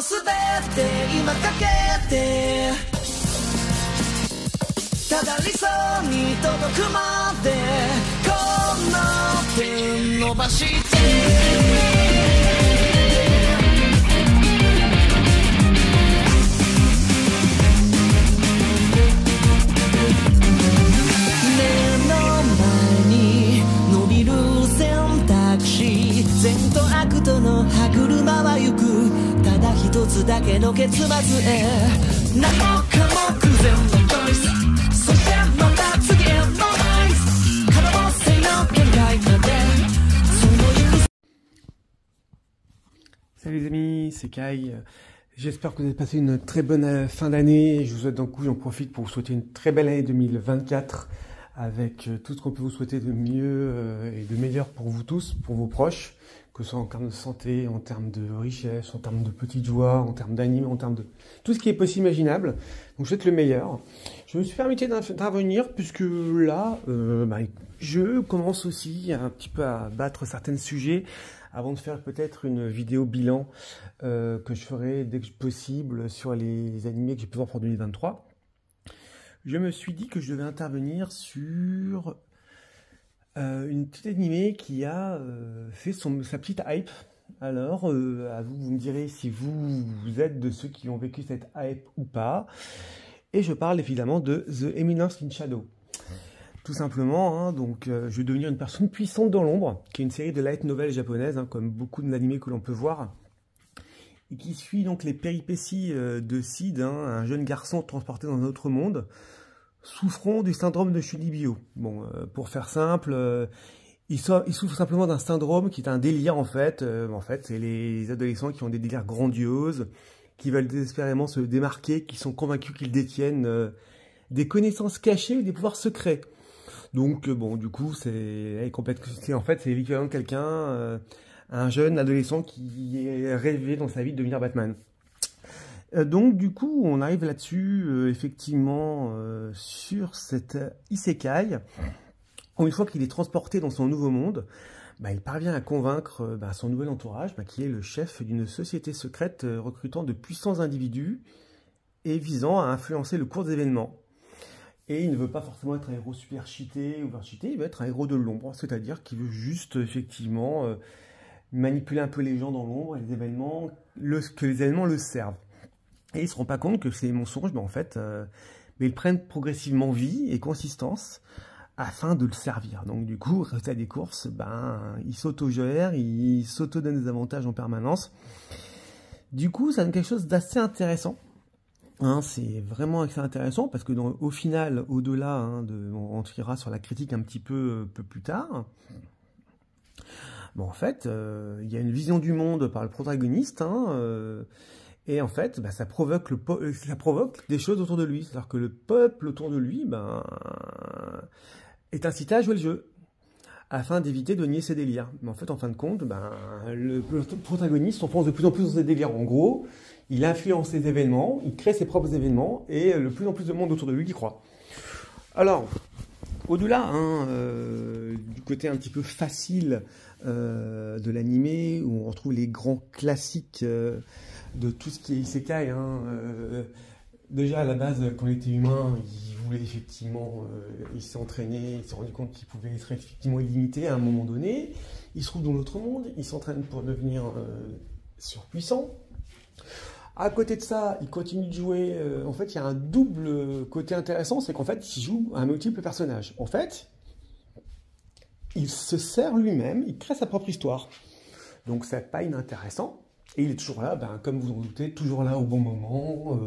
すべて今かけてただ理想に届くまでこの手伸ばして目の前に伸びる選択肢善と悪との歯車は行くただ一つだけの結末へ何もかも偶然のチョイスそしてまた次へのナイス可能性の限界までその行く Salut les amis, c'est Kai. J'espère que vous avez passé une très bonne fin d'année. Je vous souhaite donc, j'en profite pour vous souhaiter une très belle année 2024 avec tout ce qu'on peut vous souhaiter de mieux et de meilleur pour vous tous, pour vos proches, que ce soit en termes de santé, en termes de richesse, en termes de petites joies, en termes d'anime, en termes de tout ce qui est possible imaginable. Donc je souhaite le meilleur. Je me suis permis d'intervenir puisque là, je commence aussi un petit peu à battre certains sujets avant de faire peut-être une vidéo bilan que je ferai dès que possible sur les animés que j'ai pu voir pour 2023. Je me suis dit que je devais intervenir sur une petite animée qui a fait sa petite hype. Alors, à vous, vous me direz si vous êtes de ceux qui ont vécu cette hype ou pas. Et je parle évidemment de The Eminence in Shadow. Tout simplement, hein, donc je vais devenir une personne puissante dans l'ombre, qui est une série de light novels japonaises, hein, comme beaucoup d'animés que l'on peut voir, et qui suit donc les péripéties de Sid, hein, un jeune garçon transporté dans un autre monde, souffrant du syndrome de Shunibyo. Bon, pour faire simple, il souffre simplement d'un syndrome qui est un délire en fait. C'est les adolescents qui ont des délires grandioses, qui veulent désespérément se démarquer, qui sont convaincus qu'ils détiennent des connaissances cachées ou des pouvoirs secrets. Donc bon, du coup, c'est l'équivalent de quelqu'un, un jeune adolescent qui est rêvé dans sa vie de devenir Batman. Donc du coup, on arrive là-dessus, effectivement, sur cette isekai, où une fois qu'il est transporté dans son nouveau monde, il parvient à convaincre son nouvel entourage, qui est le chef d'une société secrète recrutant de puissants individus et visant à influencer le cours des événements. Et il ne veut pas forcément être un héros super cheaté ou overcheaté, il veut être un héros de l'ombre, c'est-à-dire qu'il veut juste, effectivement, manipuler un peu les gens dans l'ombre et les événements, que les événements le servent. Et ils ne se rendent pas compte que ces mensonges, ils prennent progressivement vie et consistance afin de le servir. Donc du coup, résultat des courses, il s'auto-gère, il s'auto-donne des avantages en permanence. Du coup, ça donne quelque chose d'assez intéressant. Hein, c'est vraiment assez intéressant parce que au final, au-delà, on tirera sur la critique un petit peu plus tard. Bon, en fait, il y a une vision du monde par le protagoniste, et en fait, ça provoque des choses autour de lui. C'est-à-dire que le peuple autour de lui, est incité à jouer le jeu afin d'éviter de nier ses délires. Mais en fait, en fin de compte, le protagoniste s'enfonce de plus en plus dans ses délires. En gros, il influence les événements, il crée ses propres événements, et de plus en plus de monde autour de lui y croit. Alors, au-delà du côté un petit peu facile de l'animé, où on retrouve les grands classiques de tout ce qui est isekai, déjà à la base, quand il était humain, il voulait effectivement, il s'est entraîné, il s'est rendu compte qu'il pouvait être effectivement illimité à un moment donné. Il se trouve dans l'autre monde, il s'entraîne pour devenir surpuissant. À côté de ça, il continue de jouer. En fait, il y a un double côté intéressant, c'est qu'en fait, il joue un multiple personnage. En fait, il se sert lui-même, il crée sa propre histoire. Donc, c'est pas inintéressant. Et il est toujours là, comme vous en doutez, toujours là au bon moment.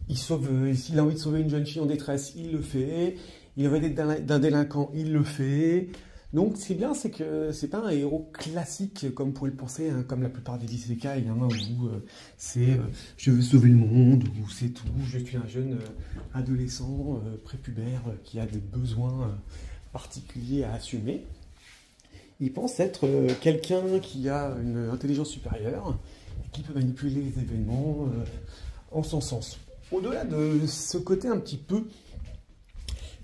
S'il a envie de sauver une jeune fille en détresse, il le fait. Il a envie d'être d'un délinquant, il le fait. Donc, ce qui est bien, c'est que c'est pas un héros classique, comme vous pourrait le penser, comme la plupart des isekai, où c'est je veux sauver le monde, ou c'est tout, je suis un jeune adolescent prépubère qui a des besoins particuliers à assumer. Il pense être quelqu'un qui a une intelligence supérieure, et qui peut manipuler les événements en son sens. Au-delà de ce côté un petit peu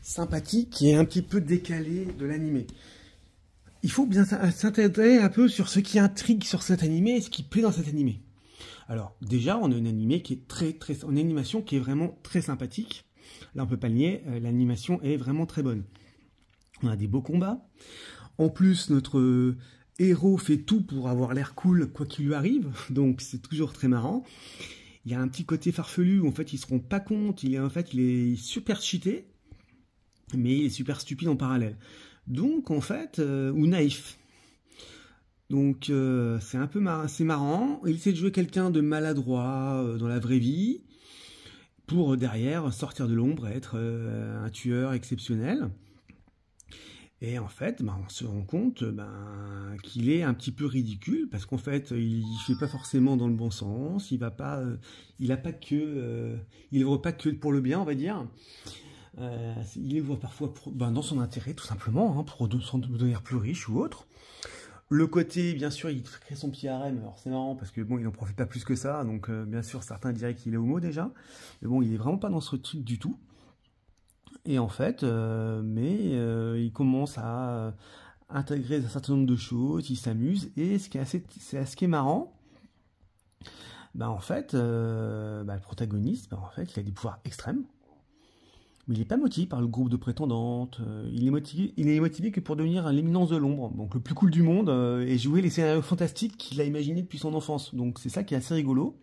sympathique et un petit peu décalé de l'animé, il faut bien s'intéresser un peu sur ce qui intrigue sur cet animé et ce qui plaît dans cet animé. Alors déjà, on a une animation qui est vraiment très sympathique. Là, on peut pas le nier, l'animation est vraiment très bonne. On a des beaux combats. En plus, notre héros fait tout pour avoir l'air cool, quoi qu'il lui arrive. Donc, c'est toujours très marrant. Il y a un petit côté farfelu où, en fait, ils se rendent pas compte. Il est super cheaté, mais il est super stupide en parallèle. Donc, en fait, ou naïf. Donc, c'est un peu c'est marrant. Il essaie de jouer quelqu'un de maladroit dans la vraie vie, pour derrière sortir de l'ombre et être un tueur exceptionnel. Et en fait, on se rend compte qu'il est un petit peu ridicule, parce qu'en fait, il fait pas forcément dans le bon sens, il œuvre pas que pour le bien, on va dire. Il œuvre parfois dans son intérêt, tout simplement, hein, pour devenir plus riche ou autre. Le côté, bien sûr, il crée son petit harem. Alors c'est marrant parce que bon, il n'en profite pas plus que ça. Donc bien sûr, certains diraient qu'il est homo déjà, mais bon, il est vraiment pas dans ce truc du tout. Et en fait, il commence à intégrer un certain nombre de choses, il s'amuse. Et ce qui est marrant, en fait, le protagoniste, en fait, il a des pouvoirs extrêmes. Mais il n'est pas motivé par le groupe de prétendantes, il est motivé que pour devenir l'éminence de l'ombre, donc le plus cool du monde, et jouer les scénarios fantastiques qu'il a imaginés depuis son enfance. Donc c'est ça qui est assez rigolo.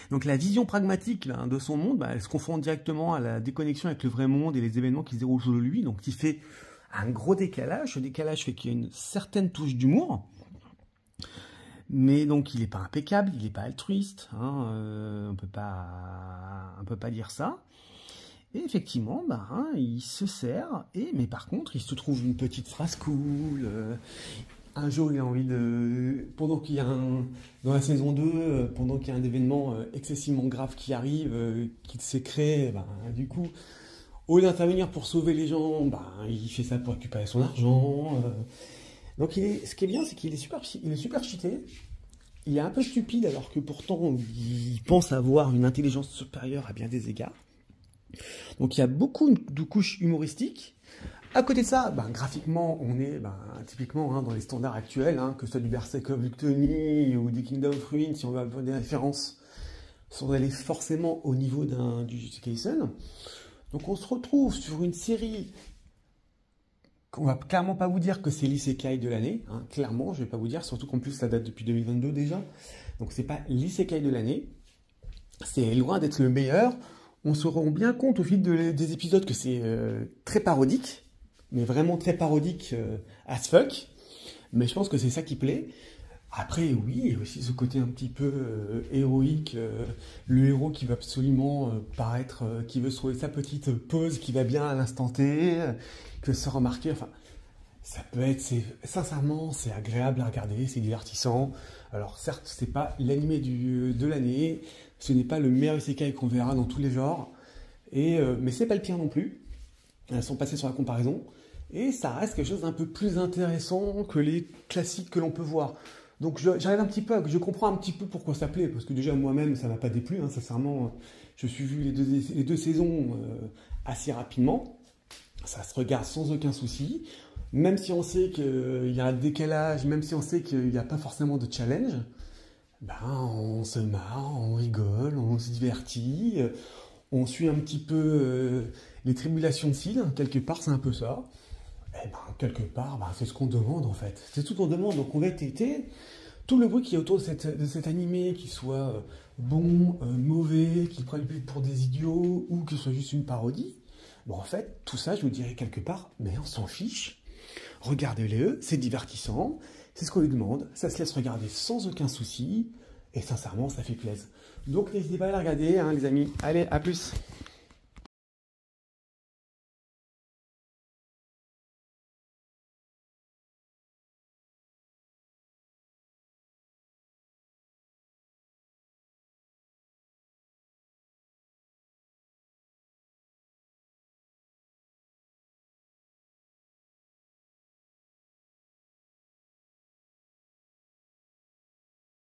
Donc la vision pragmatique de son monde, elle se confronte directement à la déconnexion avec le vrai monde et les événements qui se déroulent autour de lui, donc il fait un gros décalage. Ce décalage fait qu'il y a une certaine touche d'humour, mais donc il n'est pas impeccable, il n'est pas altruiste, hein, on peut pas dire ça. Et effectivement, il se sert, mais par contre, il se trouve une petite phrase cool. Un jour, il a envie pendant qu'il y a dans la saison 2, pendant qu'il y a un événement excessivement grave qui arrive, qui s'est créé, du coup, au lieu d'intervenir pour sauver les gens, il fait ça pour récupérer son argent. Donc, ce qui est bien, c'est qu'il est super cheaté. Il est un peu stupide, alors que pourtant, il pense avoir une intelligence supérieure à bien des égards. Donc il y a beaucoup de couches humoristiques. À côté de ça, graphiquement, on est typiquement dans les standards actuels, que ce soit du Berserk of Luctony ou du Kingdom of Ruin, si on veut avoir des références, sont allés forcément au niveau du Jujutsu Kaisen. Donc on se retrouve sur une série qu'on va clairement pas vous dire que c'est l'isekai de l'année, clairement, je vais pas vous dire, surtout qu'en plus ça date depuis 2022 déjà. Donc c'est pas l'isekai de l'année, c'est loin d'être le meilleur. On se rend bien compte au fil des épisodes que c'est très parodique, mais vraiment très parodique as fuck. Mais je pense que c'est ça qui plaît. Après, oui, il y a aussi ce côté un petit peu héroïque. Le héros qui va absolument paraître, qui veut se trouver sa petite pose qui va bien à l'instant T, que se remarquer. Enfin, ça peut être, sincèrement, c'est agréable à regarder, c'est divertissant. Alors certes, c'est pas l'animé de l'année, ce n'est pas le meilleur isekai qu'on verra dans tous les genres, mais c'est pas le pire non plus. Elles sont passées sur la comparaison, et ça reste quelque chose d'un peu plus intéressant que les classiques que l'on peut voir. Donc j'arrive un petit peu, je comprends un petit peu pourquoi ça plaît, parce que déjà moi-même ça m'a pas déplu, sincèrement, je suis vu les deux saisons assez rapidement, ça se regarde sans aucun souci. Même si on sait qu'il y a un décalage, même si on sait qu'il n'y a pas forcément de challenge, on se marre, on rigole, on se divertit, on suit un petit peu les tribulations de Sid, quelque part c'est un peu ça. Et quelque part, c'est ce qu'on demande en fait. C'est tout qu'on demande, donc on va têter tout le bruit qui est autour de cet animé, qu'il soit bon, mauvais, qu'il prenne pour des idiots, ou que ce soit juste une parodie. En fait, tout ça, je vous dirais quelque part, mais on s'en fiche. Regardez-le, c'est divertissant, c'est ce qu'on lui demande, ça se laisse regarder sans aucun souci, et sincèrement, ça fait plaisir. Donc n'hésitez pas à la regarder, les amis. Allez, à plus!